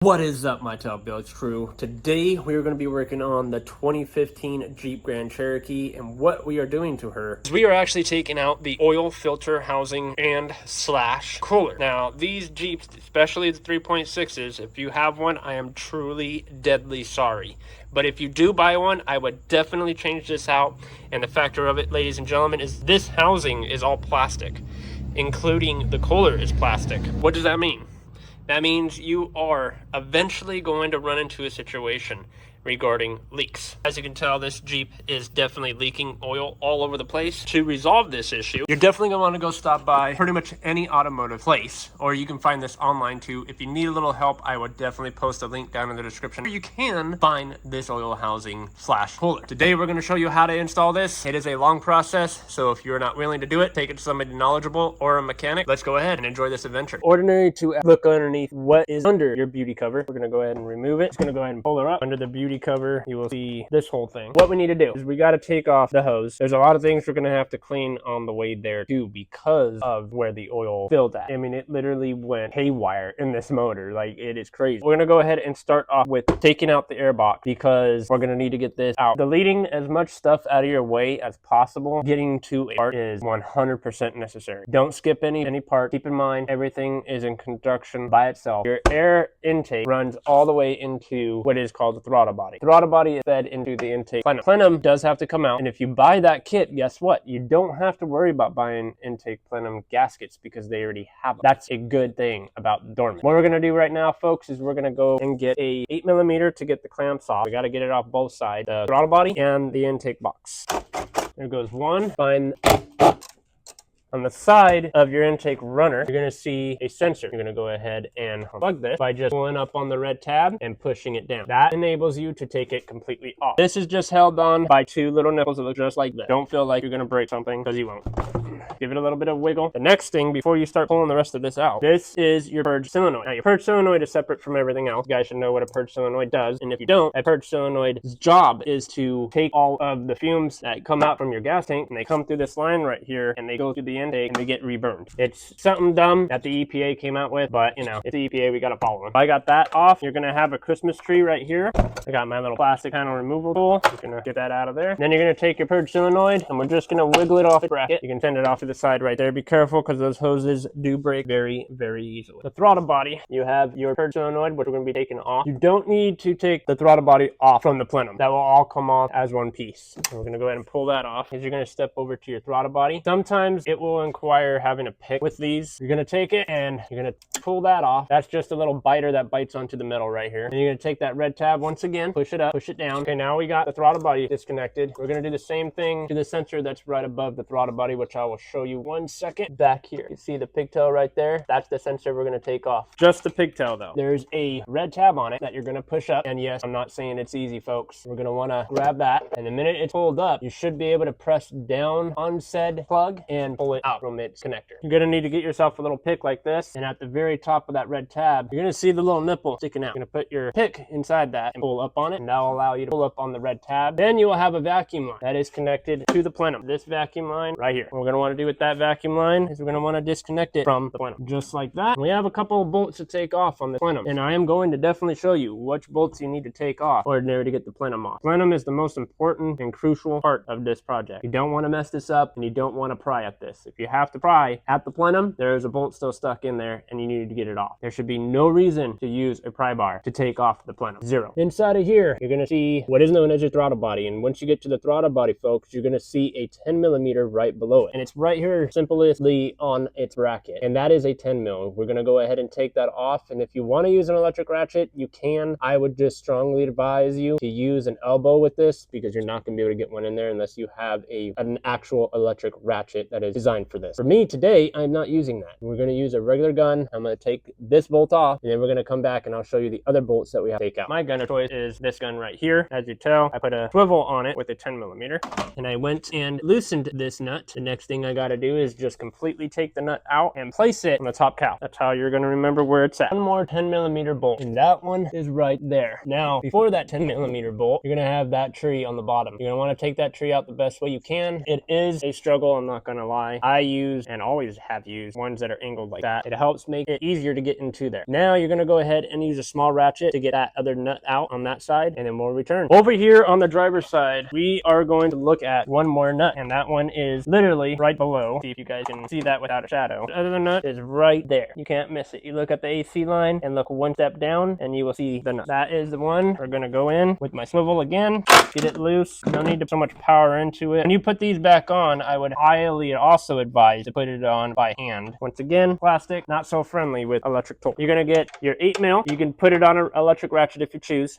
What is up, my Top Builds crew? Today we are going to be working on the 2015 Jeep Grand Cherokee, and what we are doing to her is we are actually taking out the oil filter housing and slash cooler. Now these Jeeps, especially the 3.6s, if you have one, I am truly deadly sorry. But if you do buy one, I would definitely change this out. And the factor of it, ladies and gentlemen, is this housing is all plastic, including the cooler is plastic. What does that mean? That means you are eventually going to run into a situation regarding leaks. As you can tell, this Jeep is definitely leaking oil all over the place. To resolve this issue, you're definitely gonna wanna go stop by pretty much any automotive place, or you can find this online too. If you need a little help, I would definitely post a link down in the description where you can find this oil housing slash cooler. Today, we're gonna show you how to install this. It is a long process, so if you're not willing to do it, take it to somebody knowledgeable or a mechanic. Let's go ahead and enjoy this adventure. Ordinary to look underneath what is under your beauty cover. We're gonna go ahead and remove it. It's gonna go ahead and pull her up. Under the beauty cover, you will see this whole thing. What we need to do is we got to take off the hose. There's a lot of things we're going to have to clean on the way there too because of where the oil filled at. I mean, it literally went haywire in this motor. Like, it is crazy. We're going to go ahead and start off with taking out the air box because we're going to need to get this out. Deleting as much stuff out of your way as possible. Getting to a part is 100% necessary. Don't skip any part. Keep in mind, everything is in conjunction by itself. Your air intake runs all the way into what is called the throttle body. Throttle body is fed into the intake plenum. Plenum does have to come out, and if you buy that kit, guess what? You don't have to worry about buying intake plenum gaskets because they already have them. That's a good thing about Dorman. What we're going to do right now, folks, is we're going to go and get a 8mm to get the clamps off. We got to get it off both sides, the throttle body and the intake box. There goes one. Find on the side of your intake runner, you're going to see a sensor. You're going to go ahead and unplug this by just pulling up on the red tab and pushing it down. That enables you to take it completely off. This is just held on by two little nipples that look just like this. Don't feel like you're going to break something because you won't. Give it a little bit of wiggle. The next thing, before you start pulling the rest of this out, this is your purge solenoid. Now, your purge solenoid is separate from everything else. You guys should know what a purge solenoid does. And if you don't, a purge solenoid's job is to take all of the fumes that come out from your gas tank, and they come through this line right here, and they go through the intake, and they get reburned. It's something dumb that the EPA came out with, but, you know, it's the EPA, we gotta follow them. I got that off. You're gonna have a Christmas tree right here. I got my little plastic panel removal tool. You're gonna get that out of there. Then you're gonna take your purge solenoid, and we're just gonna wiggle it off the bracket. You can send it off to the side right there. Be careful because those hoses do break very, very easily. The throttle body, you have your purge solenoid, which we're going to be taking off. You don't need to take the throttle body off from the plenum. That will all come off as one piece. And we're going to go ahead and pull that off. As you're going to step over to your throttle body. Sometimes it will require having a pick with these. You're going to take it and you're going to pull that off. That's just a little biter that bites onto the metal right here. And you're going to take that red tab once again, push it up, push it down. Okay, now we got the throttle body disconnected. We're going to do the same thing to the sensor that's right above the throttle body, which I will show you one second. Back here, you see the pigtail right there? That's the sensor we're going to take off. Just the pigtail though. There's a red tab on it that you're going to push up, and yes, I'm not saying it's easy, folks. We're going to want to grab that, and the minute it's pulled up, you should be able to press down on said plug and pull it out from its connector. You're going to need to get yourself a little pick like this, and at the very top of that red tab, you're going to see the little nipple sticking out. You're going to put your pick inside that and pull up on it, and that will allow you to pull up on the red tab. Then you will have a vacuum line that is connected to the plenum. This vacuum line right here. What we're going to want to do with that vacuum line is we're going to want to disconnect it from the plenum, just like that. We have a couple of bolts to take off on the plenum, and I am going to definitely show you which bolts you need to take off ordinary to get the plenum off. Plenum is the most important and crucial part of this project. You don't want to mess this up, and you don't want to pry at this. If you have to pry at the plenum, there's a bolt still stuck in there, and you need to get it off. There should be no reason to use a pry bar to take off the plenum. Zero. Inside of here, you're going to see what is known as your throttle body, and once you get to the throttle body, folks, you're going to see a 10mm right below it, and it's right here simply on its bracket, and that is a 10mm. We're going to go ahead and take that off, and if you want to use an electric ratchet, you can. I would just strongly advise you to use an elbow with this because you're not going to be able to get one in there unless you have an actual electric ratchet that is designed for this. For me today, I'm not using that. We're going to use a regular gun. I'm going to take this bolt off, and then we're going to come back and I'll show you the other bolts that we have to take out. My gun of choice is this gun right here. As you tell, I put a swivel on it with a 10mm, and I went and loosened this nut. The next thing I got to do is just completely take the nut out and place it on the top cowl. That's how you're going to remember where it's at. One more 10mm bolt, and that one is right there. Now, before that 10mm bolt, you're going to have that tree on the bottom. You're going to want to take that tree out the best way you can. It is a struggle, I'm not going to lie. I use, and always have used, ones that are angled like that. It helps make it easier to get into there. Now, you're going to go ahead and use a small ratchet to get that other nut out on that side, and then we'll return. Over here on the driver's side, we are going to look at one more nut, and that one is literally right below. See if you guys can see that without a shadow. The other nut is right there. You can't miss it. You look at the AC line and look one step down, and you will see the nut. That is the one. We're going to go in with my swivel again, get it loose. No need to put so much power into it. When you put these back on, I would highly also advise to put it on by hand. Once again, plastic, not so friendly with electric tool. You're going to get your 8mm. You can put it on an electric ratchet if you choose.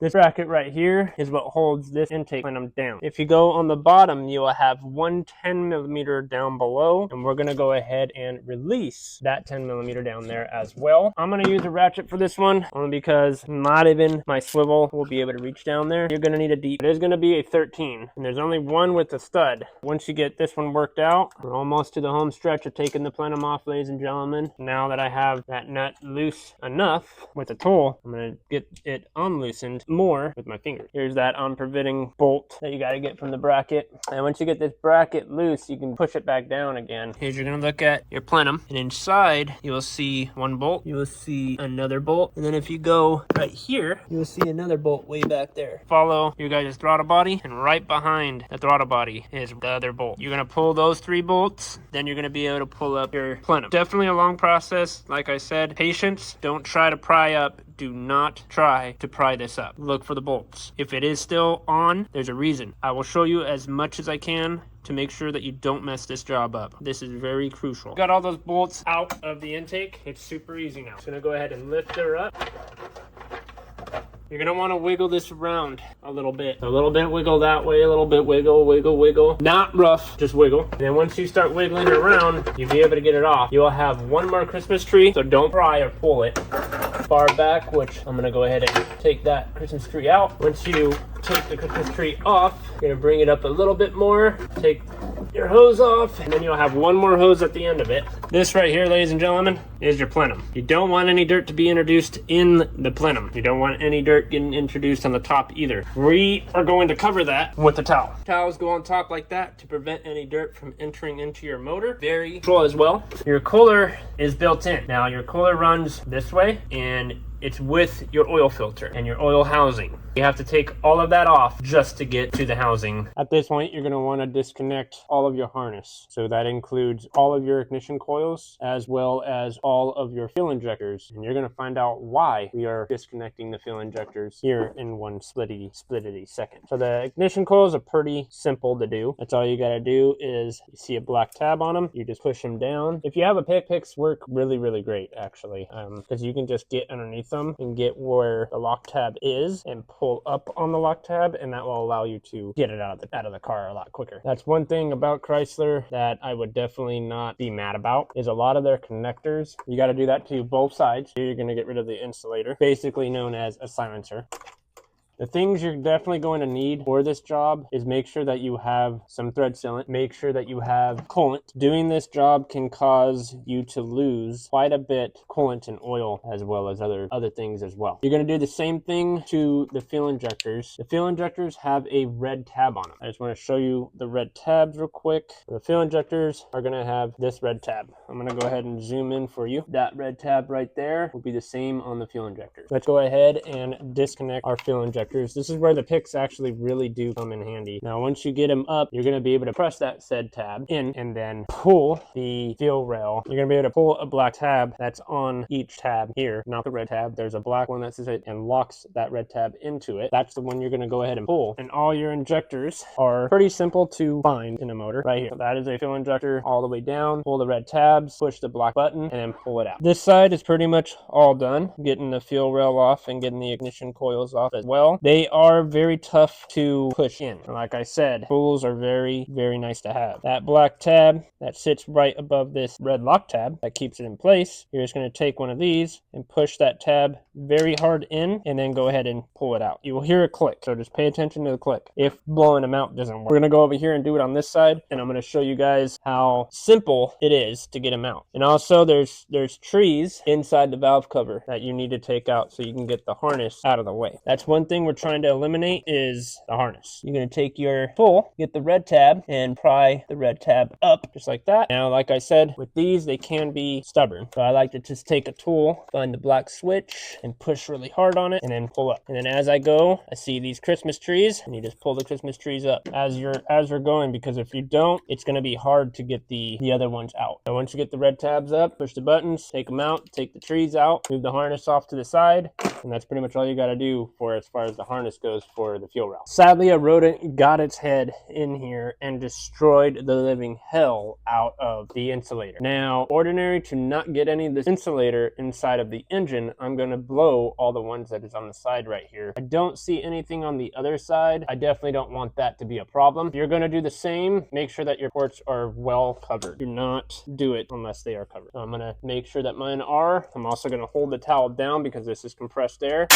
This bracket right here is what holds this intake plenum down. If you go on the bottom, you will have one 10mm down below, and we're going to go ahead and release that 10mm down there as well. I'm going to use a ratchet for this one, only because not even my swivel will be able to reach down there. You're going to need a deep. It is going to be a 13, and there's only one with a stud. Once you get this one worked out, we're almost to the home stretch of taking the plenum off, ladies and gentlemen. Now that I have that nut loose enough with the tool, I'm going to get it unloosened more with my fingers. Here's that unpreventing bolt that you got to get from the bracket, and once you get this bracket loose, you can push it back down again. Here's, you're going to look at your plenum, and inside you will see one bolt, you will see another bolt, and then if you go right here, you will see another bolt way back there. Follow your guys' throttle body, and right behind the throttle body is the other bolt. You're going to pull those 3 bolts, then you're going to be able to pull up your plenum. Definitely a long process. Like I said, patience. Don't try to pry up. Do not try to pry this up. Look for the bolts. If it is still on, there's a reason. I will show you as much as I can to make sure that you don't mess this job up. This is very crucial. Got all those bolts out of the intake. It's super easy now. Just gonna go ahead and lift her up. You're gonna wanna wiggle this around a little bit. A little bit wiggle that way, a little bit wiggle, wiggle, wiggle. Not rough, just wiggle. And then once you start wiggling it around, you'll be able to get it off. You will have one more Christmas tree, so don't pry or pull it far back, which I'm gonna go ahead and take that Christmas tree out. Once you take the Christmas tree off, you're gonna bring it up a little bit more, take your hose off, and then you'll have one more hose at the end of it. This right here, ladies and gentlemen, is your plenum. You don't want any dirt to be introduced in the plenum. You don't want any dirt getting introduced on the top either. We are going to cover that with a towel. Towels go on top like that to prevent any dirt from entering into your motor. Very cool as well. Your cooler is built in. Now your cooler runs this way, and it's with your oil filter and your oil housing. You have to take all of that off just to get to the housing. At this point, you're going to want to disconnect all of your harness. So that includes all of your ignition coils as well as all of your fuel injectors. And you're going to find out why we are disconnecting the fuel injectors here in one splittity second. So the ignition coils are pretty simple to do. That's all you got to do is you see a black tab on them. You just push them down. If you have a pick, picks work really, really great actually, because you can just get underneath them and get where the lock tab is and pull up on the lock tab, and that will allow you to get it out of the car a lot quicker. That's one thing about Chrysler that I would definitely not be mad about, is a lot of their connectors. You got to do that to both sides. Here you're going to get rid of the insulator, basically known as a silencer. The things you're definitely going to need for this job is make sure that you have some thread sealant, make sure that you have coolant. Doing this job can cause you to lose quite a bit coolant and oil, as well as other things as well. You're going to do the same thing to the fuel injectors. The fuel injectors have a red tab on them. I just want to show you the red tabs real quick. The fuel injectors are going to have this red tab. I'm going to go ahead and zoom in for you. That red tab right there will be the same on the fuel injectors. Let's go ahead and disconnect our fuel injectors. This is where the picks actually really do come in handy. Now, once you get them up, you're going to be able to press that said tab in and then pull the fuel rail. You're going to be able to pull a black tab that's on each tab here, not the red tab. There's a black one that says it and locks that red tab into it. That's the one you're going to go ahead and pull. And all your injectors are pretty simple to find in a motor right here. So that is a fuel injector all the way down. Pull the red tabs, push the black button, and then pull it out. This side is pretty much all done. Getting the fuel rail off and getting the ignition coils off as well. well. They are very tough to push in. Like I said, tools are very, very nice to have. That black tab that sits right above this red lock tab that keeps it in place, you're just going to take one of these and push that tab very hard in, and then go ahead and pull it out. You will hear a click, so just pay attention to the click if blowing them out doesn't work. We're going to go over here and do it on this side, and I'm going to show you guys how simple it is to get them out. And also there's trees inside the valve cover that you need to take out so you can get the harness out of the way. That's one thing we're trying to eliminate, is the harness. You're going to take your tool, get the red tab, and pry the red tab up just like that. Now, like I said, with these, they can be stubborn. So I like to just take a tool, find the black switch, and push really hard on it, and then pull up. And then as I go, I see these Christmas trees, and you just pull the Christmas trees up as you're going, because if you don't, it's going to be hard to get the other ones out. So once you get the red tabs up, push the buttons, take them out, take the trees out, move the harness off to the side, and that's pretty much all you got to do for as far as the harness goes for the fuel route. Sadly, a rodent got its head in here and destroyed the living hell out of the insulator. Now, ordinary to not get any of this insulator inside of the engine, I'm going to blow all the ones that is on the side right here. I don't see anything on the other side. I definitely don't want that to be a problem. If you're going to do the same, make sure that your ports are well covered. Do not do it unless they are covered. So I'm going to make sure that mine are. I'm also going to hold the towel down because this is compressed air.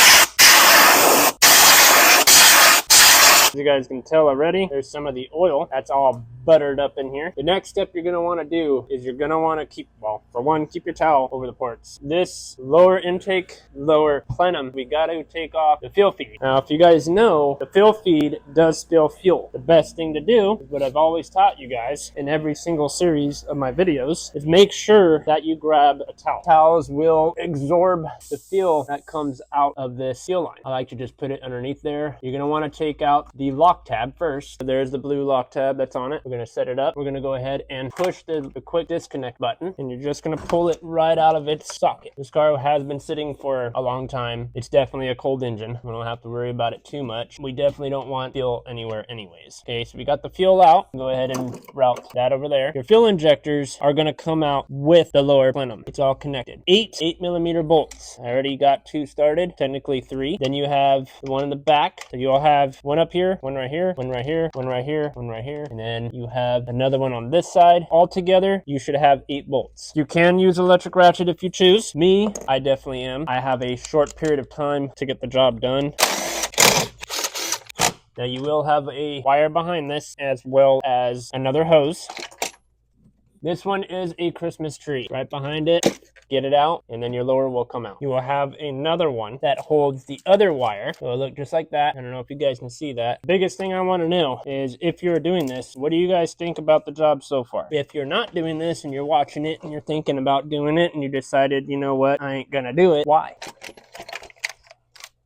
As you guys can tell already, there's some of the oil that's all buttered up in here. The next step you're going to want to do is you're going to want to keep, well, for one, keep your towel over the ports. This lower intake, lower plenum, we got to take off the fuel feed. Now, if you guys know, the fuel feed does spill fuel. The best thing to do, what I've always taught you guys in every single series of my videos, is make sure that you grab a towel. Towels will absorb the fuel that comes out of this fuel line. I like to just put it underneath there. You're going to want to take out the lock tab first. There's the blue lock tab that's on it. We're going to set it up. We're going to go ahead and push the quick disconnect button, and you're just going to pull it right out of its socket. This car has been sitting for a long time. It's definitely a cold engine. We don't have to worry about it too much. We definitely don't want fuel anywhere anyways. Okay, so we got the fuel out. Go ahead and route that over there. Your fuel injectors are going to come out with the lower plenum. It's all connected. 8mm bolts. I already got 2 started, technically 3. Then you have the one in the back. So you'll have one up here, one right here, one right here, one right here, one right here, and then you have another one on this side. Altogether, you should have 8 bolts. You can use electric ratchet if you choose. Me, I definitely am. I have a short period of time to get the job done. Now you will have a wire behind this as well as another hose. This one is a Christmas tree. Right behind it, get it out, and then your lower will come out. You will have another one that holds the other wire. So it'll look just like that. I don't know if you guys can see that. Biggest thing I want to know is, if you're doing this, what do you guys think about the job so far? If you're not doing this and you're watching it and you're thinking about doing it and you decided, you know what, I ain't gonna do it, why?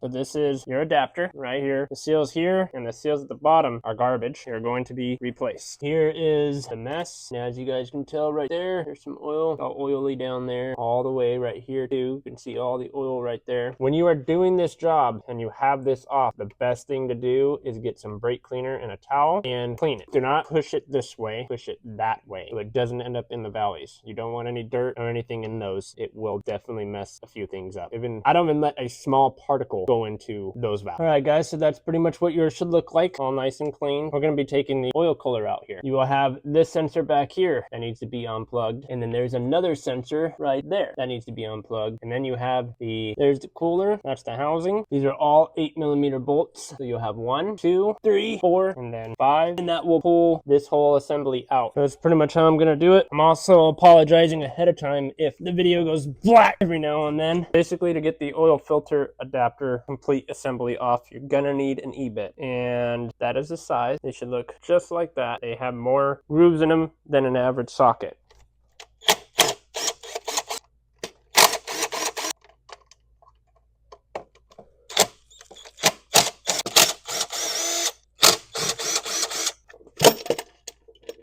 So this is your adapter right here. The seals here and the seals at the bottom are garbage. They're going to be replaced. Here is the mess. Now, as you guys can tell right there, there's some oil, all oily down there, all the way right here too. You can see all the oil right there. When you are doing this job and you have this off, the best thing to do is get some brake cleaner and a towel and clean it. Do not push it this way, push it that way, so it doesn't end up in the valleys. You don't want any dirt or anything in those. It will definitely mess a few things up. I don't even let a small particle go into those valves. All right, guys, so that's pretty much what yours should look like, all nice and clean. We're going to be taking the oil cooler out here. You will have this sensor back here that needs to be unplugged, and then there's another sensor right there that needs to be unplugged, and then you have there's the cooler, that's the housing. These are all 8mm bolts, so you'll have 1, 2, 3, 4, and then 5, and that will pull this whole assembly out. So that's pretty much how I'm going to do it. I'm also apologizing ahead of time if the video goes black every now and then. Basically, to get the oil filter adapter complete assembly off, you're gonna need an E-bit, and that is the size. They should look just like that. They have more grooves in them than an average socket.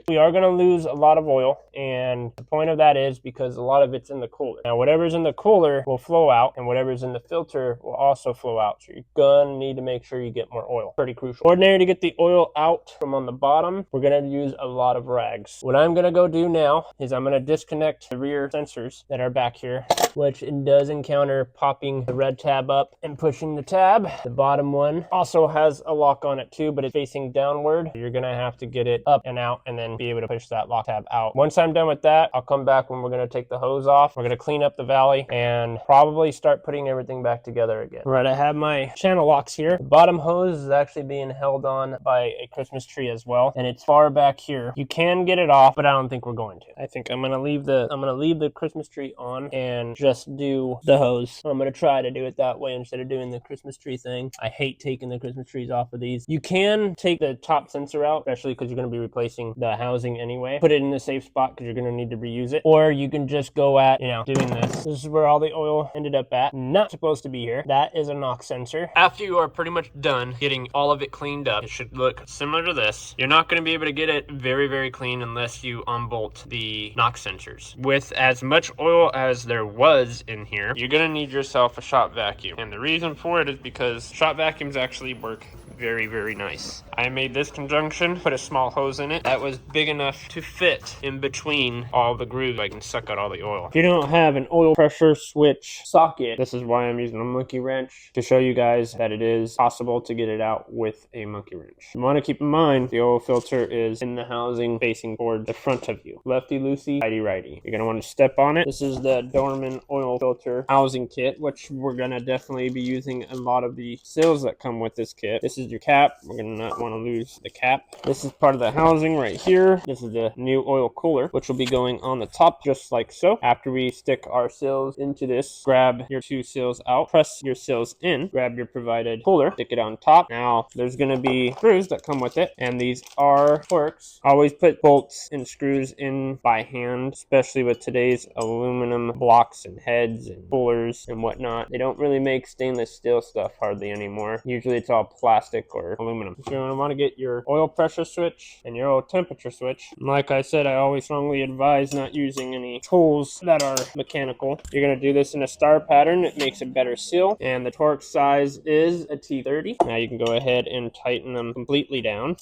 We are going to lose a lot of oil, and the point of that is because a lot of it's in the cooler. Now, whatever's in the cooler will flow out, and whatever's in the filter will also flow out. So you're going to need to make sure you get more oil. Pretty crucial. Ordinary to get the oil out from on the bottom, we're going to use a lot of rags. What I'm going to go do now is I'm going to disconnect the rear sensors that are back here, which it does encounter popping the red tab up and pushing the tab. The bottom one also has a lock on it too, but it's facing downward. You're going to have to get it up and out and then be able to push that lock tab out. Once I'm done with that, I'll come back when we're going to take the hose off. We're going to clean up the valley and probably start putting everything back together again. All right, I have my channel locks here. The bottom hose is actually being held on by a Christmas tree as well, and it's far back here. You can get it off, but I don't think we're going to. I think I'm going to leave the Christmas tree on and just do the hose. I'm going to try to do it that way instead of doing the Christmas tree thing. I hate taking the Christmas trees off of these. You can take the top sensor out, especially because you're going to be replacing the housing anyway. Put it in a safe spot because you're going to need to reuse it. Or you can just go at, doing this. This is where all the oil ended up at. Not supposed to be here. That is a knock sensor. After you are pretty much done getting all of it cleaned up, it should look similar to this. You're not going to be able to get it very, very clean unless you unbolt the knock sensors. With as much oil as there was in here, you're going to need yourself a shop vacuum. And the reason for it is because shop vacuums actually work very, very nice. I made this conjunction, put a small hose in it that was big enough to fit in between all the grooves. I can suck out all the oil. If you don't have an oil pressure switch socket, this is why I'm using a monkey wrench to show you guys that it is possible to get it out with a monkey wrench. You want to keep in mind the oil filter is in the housing facing toward the front of you. Lefty loosey, righty righty. You're going to want to step on it. This is the Dorman oil filter housing kit, which we're going to definitely be using a lot of the sills that come with this kit. This is your cap. We're going to not want to lose the cap. This is part of the housing right here. This is the new oil cooler, which will be going on the top just like so. After we stick our sills into this, grab your two sills out, press your sills in, grab your provided cooler, stick it on top. Now there's going to be screws that come with it, and these are Torx. Always put bolts and screws in by hand, especially with today's aluminum blocks and heads and coolers and whatnot. They don't really make stainless steel stuff hardly anymore. Usually it's all plastic or aluminum. So you're going to want to get your oil pressure switch and your oil temperature switch. And like I said, I always strongly advise not using any tools that are mechanical. You're going to do this in a star pattern. It makes a better seal, and the Torx size is a T30. Now you can go ahead and tighten them completely down.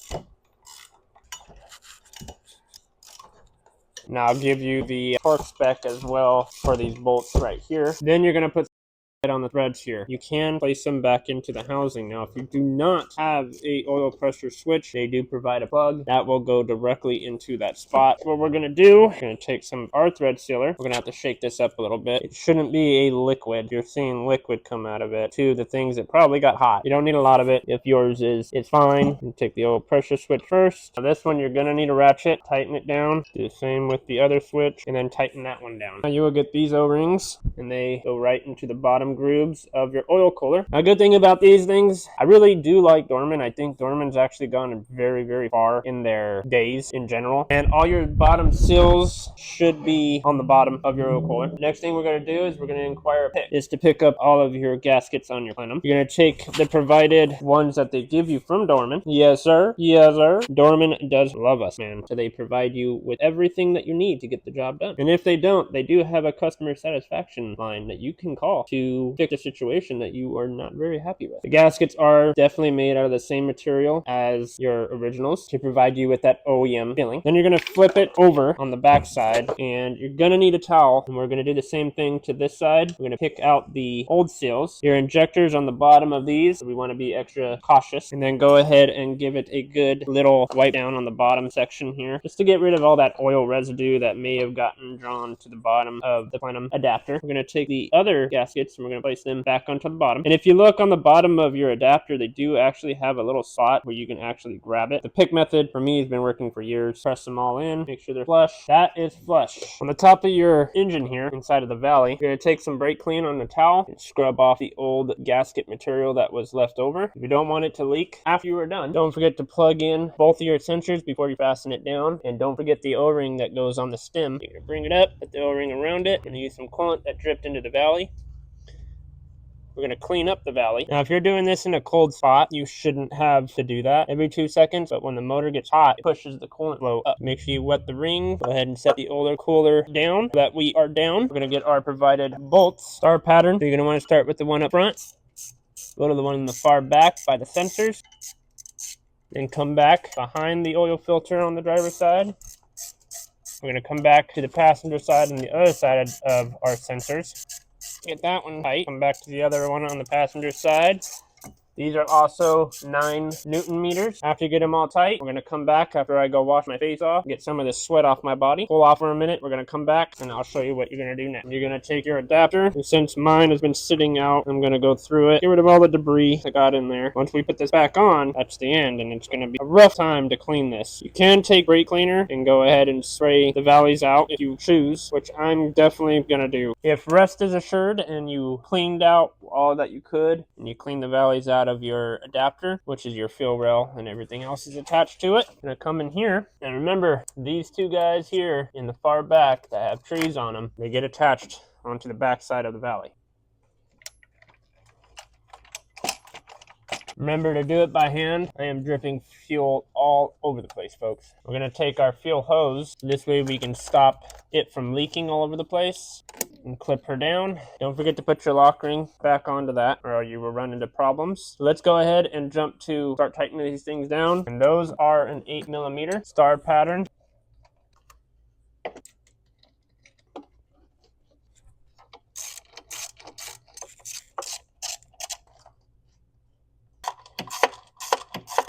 Now I'll give you the torque spec as well for these bolts right here. Then you're going to put on the threads here. You can place them back into the housing. Now, if you do not have a oil pressure switch, they do provide a plug that will go directly into that spot. What we're going to do, we're going to take some of our thread sealer. We're going to have to shake this up a little bit. It shouldn't be a liquid. You're seeing liquid come out of it to the things that probably got hot. You don't need a lot of it. If yours is, it's fine. You take the oil pressure switch first. Now, this one, you're going to need a ratchet. Tighten it down. Do the same with the other switch, and then tighten that one down. Now, you will get these O-rings, and they go right into the bottom grooves of your oil cooler. A good thing about these things, I really do like Dorman. I think Dorman's actually gone very, very far in their days in general. And all your bottom seals should be on the bottom of your oil cooler. Next thing we're going to do is we're going to inquire a pick. Is to pick up all of your gaskets on your plenum. You're going to take the provided ones that they give you from Dorman. Yes, sir. Yes, sir. Dorman does love us, man. So they provide you with everything that you need to get the job done. And if they don't, they do have a customer satisfaction line that you can call to fix a situation that you are not very happy with. The gaskets are definitely made out of the same material as your originals to provide you with that OEM feeling. Then you're going to flip it over on the back side, and you're going to need a towel, and we're going to do the same thing to this side. We're going to pick out the old seals. Your injectors on the bottom of these, we want to be extra cautious, and then go ahead and give it a good little wipe down on the bottom section here, just to get rid of all that oil residue that may have gotten drawn to the bottom of the plenum adapter. We're going to take the other gaskets and we're going to place them back onto the bottom. And if you look on the bottom of your adapter, they do actually have a little slot where you can actually grab it. The pick method for me has been working for years. Press them all in, make sure they're flush. That is flush. On the top of your engine here, inside of the valley, you're going to take some brake clean on the towel and scrub off the old gasket material that was left over. If you don't want it to leak after you are done, don't forget to plug in both of your sensors before you fasten it down. And don't forget the O-ring that goes on the stem. You're going to bring it up, put the O-ring around it, and use some coolant that dripped into the valley. we're going to clean up the valley. Now, if you're doing this in a cold spot, you shouldn't have to do that every 2 seconds, but when the motor gets hot, it pushes the coolant flow up. Make sure you wet the ring. Go ahead and set the oiler cooler down so that we are down. We're going to get our provided bolts, star pattern. So you're going to want to start with the one up front, go to the one in the far back by the sensors, then come back behind the oil filter on the driver's side. We're going to come back to the passenger side and the other side of our sensors. Get that one tight. Come back to the other one on the passenger side. These are also 9 Newton meters. After you get them all tight, we're going to come back after I go wash my face off, get some of the sweat off my body, pull off for a minute. We're going to come back and I'll show you what you're going to do next. You're going to take your adapter, and since mine has been sitting out, I'm going to go through it, get rid of all the debris that got in there. Once we put this back on, that's the end, and it's going to be a rough time to clean this. You can take brake cleaner and go ahead and spray the valleys out if you choose, which I'm definitely going to do. If rest is assured and you cleaned out all that you could, and you clean the valleys out of your adapter, which is your fuel rail, and everything else is attached to it. I'm gonna come in here, and remember these two guys here in the far back that have trees on them, they get attached onto the back side of the valley. Remember to do it by hand. I am dripping fuel all over the place, folks. We're gonna take our fuel hose. This way we can stop it from leaking all over the place. And clip her down. Don't forget to put your lock ring back onto that, or you will run into problems. So let's go ahead and jump to start tightening these things down. And those are an 8mm star pattern.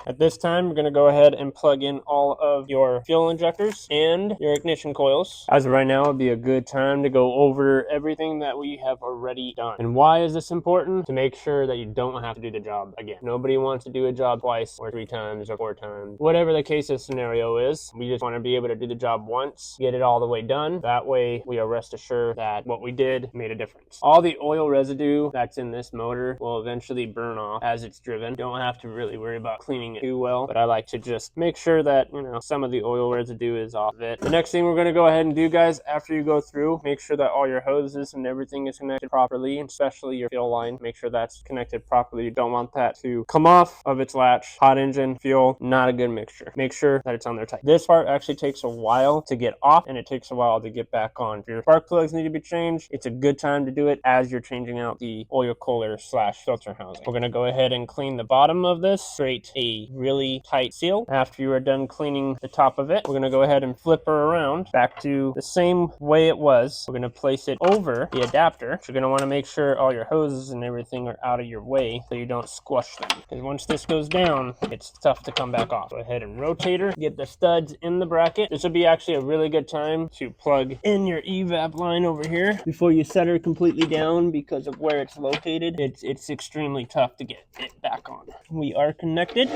At this time, we're going to go ahead and plug in all of your fuel injectors and your ignition coils. As of right now, would be a good time to go over everything that we have already done. And why is this important? To make sure that you don't have to do the job again. Nobody wants to do a job twice or 3 times or 4 times. Whatever the case of scenario is, we just want to be able to do the job once, get it all the way done. That way, we are rest assured that what we did made a difference. All the oil residue that's in this motor will eventually burn off as it's driven. Don't have to really worry about cleaning it too well, but I like to just make sure that, some of the oil residue is off of it. The next thing we're going to go ahead and do, guys, after you go through, make sure that all your hoses and everything is connected properly, especially your fuel line. Make sure that's connected properly. You don't want that to come off of its latch. Hot engine, fuel, not a good mixture. Make sure that it's on there tight. This part actually takes a while to get off, and it takes a while to get back on. If your spark plugs need to be changed, it's a good time to do it as you're changing out the oil cooler / filter housing. We're going to go ahead and clean the bottom of this, create a really tight seal. After you are done cleaning the top of it, we're going to go ahead and flip her around back to the same way it was. We're going to place it over the adapter. You're going to want to make sure all your hoses and everything are out of your way so you don't squash them, because once this goes down, it's tough to come back off. Go ahead and rotate her, get the studs in the bracket. This would be actually a really good time to plug in your evap line over here before you set her completely down, because of where it's located. It's extremely tough to get it back on. We are connected.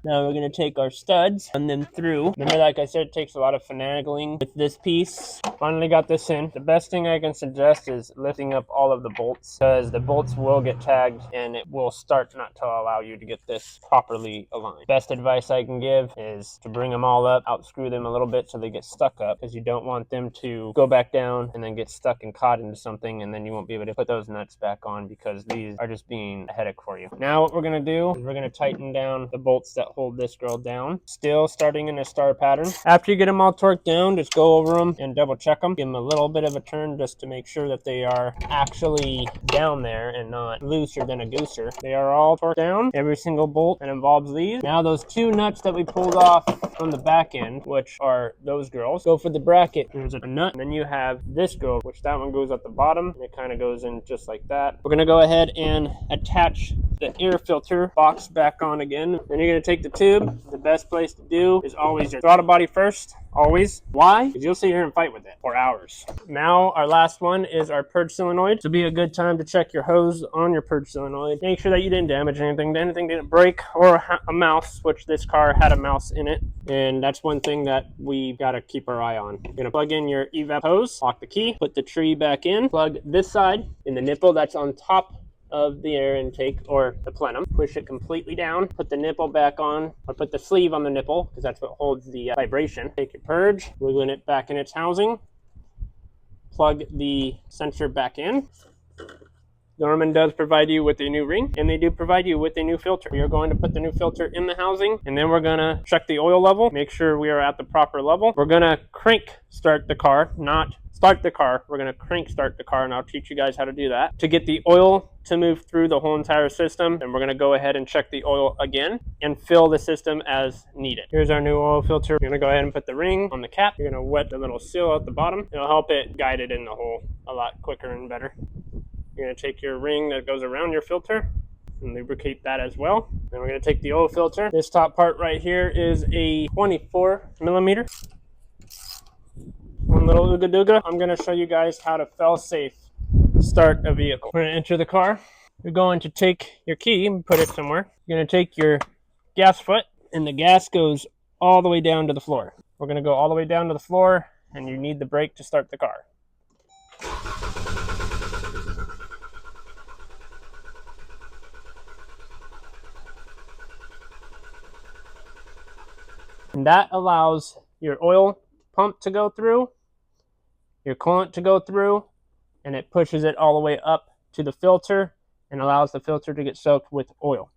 Now we're going to take our studs and then through. Remember, like I said, it takes a lot of finagling with this piece. Finally got this in. The best thing I can suggest is lifting up all of the bolts, because the bolts will get tagged and it will start not to allow you to get this properly aligned. Best advice I can give is to bring them all up, outscrew them a little bit so they get stuck up, because you don't want them to go back down and then get stuck and caught into something, and then you won't be able to put those nuts back on, because these are just being a headache for you. Now what we're going to do is we're going to tighten down the bolts that hold this girl down, still starting in a star pattern. After you get them all torqued down, just go over them and double check them. Give them a little bit of a turn just to make sure that they are actually down there and not looser than a gooser. They are all torqued down, every single bolt that involves these. Now those 2 nuts that we pulled off from the back end, which are those girls, go for the bracket. There's a nut, and then you have this girl, which that one goes at the bottom, and it kind of goes in just like that. We're going to go ahead and attach the air filter box back on again. Then you're going to take the tube. The best place to do is always your throttle body first. Always. Why? Because you'll sit here and fight with it for hours. Now our last one is our purge solenoid. This will be a good time to check your hose on your purge solenoid. Make sure that you didn't damage anything didn't break, or a mouse, which this car had a mouse in it. And that's one thing that we've got to keep our eye on. You're going to plug in your evap hose, lock the key, put the tree back in, plug this side in the nipple that's on top of the air intake or the plenum. Push it completely down, put the nipple back on, or put the sleeve on the nipple, because that's what holds the vibration. Take your purge, wiggling it back in its housing, plug the sensor back in, Garmin does provide you with a new ring, and they do provide you with a new filter. We are going to put the new filter in the housing, and then we're going to check the oil level, make sure we are at the proper level. We're going to crank start the car, not start the car. We're going to crank start the car, and I'll teach you guys how to do that to get the oil to move through the whole entire system. And we're going to go ahead and check the oil again and fill the system as needed. Here's our new oil filter. We're going to go ahead and put the ring on the cap. You're going to wet the little seal at the bottom. It'll help it guide it in the hole a lot quicker and better. You're going to take your ring that goes around your filter and lubricate that as well. Then we're going to take the oil filter. This top part right here is a 24 millimeter. One little ooga dooga. I'm going to show you guys how to fail-safe start a vehicle. We're going to enter the car. You're going to take your key and put it somewhere. You're going to take your gas foot, and the gas goes all the way down to the floor. We're going to go all the way down to the floor, and you need the brake to start the car. And that allows your oil pump to go through, your coolant to go through, and it pushes it all the way up to the filter and allows the filter to get soaked with oil.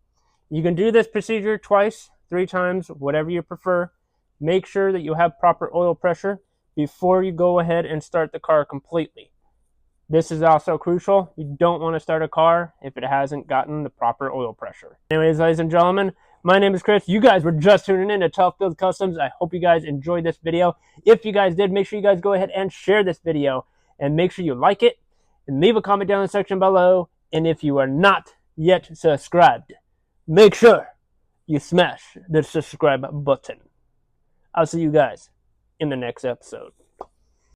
You can do this procedure twice, 3 times, whatever you prefer. Make sure that you have proper oil pressure before you go ahead and start the car completely. This is also crucial. You don't want to start a car if it hasn't gotten the proper oil pressure. Anyways, ladies and gentlemen, my name is Chris. You guys were just tuning in to Tough Build Customs. I hope you guys enjoyed this video. If you guys did, make sure you guys go ahead and share this video. And make sure you like it. And leave a comment down in the section below. And if you are not yet subscribed, make sure you smash the subscribe button. I'll see you guys in the next episode.